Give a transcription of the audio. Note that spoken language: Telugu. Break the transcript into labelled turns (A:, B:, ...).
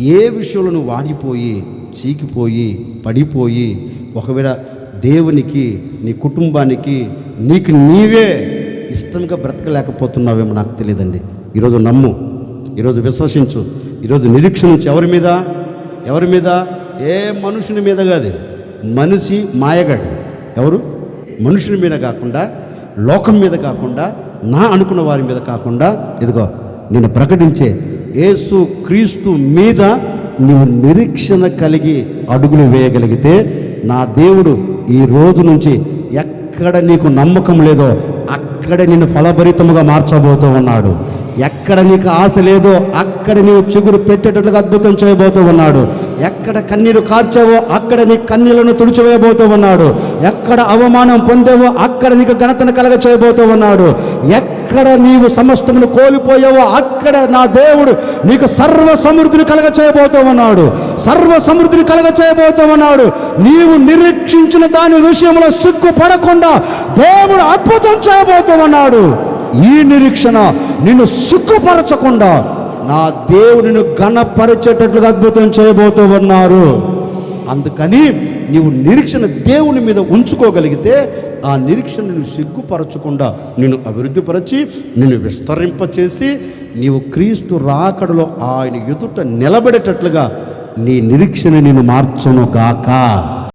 A: ఏ విషయంలో నువ్వు వాడిపోయి చీకిపోయి పడిపోయి ఒకవేళ దేవునికి నీ కుటుంబానికి నీకు నీవే ఇష్టంగా బ్రతకలేకపోతున్నావేమో నాకు తెలియదండి. ఈరోజు నమ్ము, ఈరోజు విశ్వసించు, ఈరోజు నిరీక్షణ నుంచి ఎవరి మీద ఏ మనుషుని మీద కాదు. మనిషి మాయగాడు. ఎవరు? మనుషుని మీద కాకుండా, లోకం మీద కాకుండా, నా అనుకున్న వారి మీద కాకుండా, ఇదిగో నేను ప్రకటించే యేసు క్రీస్తు మీద నీవు నిరీక్షణ కలిగి అడుగులు వేయగలిగితే నా దేవుడు ఈ రోజు నుంచి ఎక్కడ నీకు నమ్మకం లేదో అక్కడ నిన్ను ఫలభరితముగా మార్చబోతూ ఉన్నాడు. ఎక్కడ నీకు ఆశ లేదో అక్కడ నీవు చిగురు పెట్టేటట్లుగా అద్భుతం చేయబోతూ ఉన్నాడు. ఎక్కడ కన్నీరు కార్చావో అక్కడ నీ కన్నీళ్లను తుడిచివేయబోతూ ఉన్నాడు. ఎక్కడ అవమానం పొందావో అక్కడ నీకు ఘనతను కలగ చేయబోతూ ఉన్నాడు. ఎక్కడ నీవు సమస్తమును కోల్పోయావో అక్కడ నా దేవుడు నీకు సర్వ సమృద్ధిని కలగ చేయబోతూ ఉన్నాడు. సర్వ సమృద్ధిని కలగ చేయబోతూ ఉన్నాడు. నీవు నిరీక్షించిన దాని విషయంలో సిగ్గుపడకుండా దేవుడు అద్భుతం చేయబోతూ ఉన్నాడు. ఈ నిరీక్షణ నిన్ను సిగ్గుపరచకుండా నా దేవుడిని ఘనపరిచేటట్లుగా అద్భుతం చేయబోతూ ఉన్నారు. అందుకని నీవు నిరీక్షణ దేవుని మీద ఉంచుకోగలిగితే ఆ నిరీక్షణ నిన్ను సిగ్గుపరచకుండా నిన్ను అభివృద్ధిపరచి నిన్ను విస్తరింపచేసి నీవు క్రీస్తు రాకడలో ఆయన ఎదుట నిలబడేటట్లుగా నీ నిరీక్షణ నిన్ను మార్చును గాక.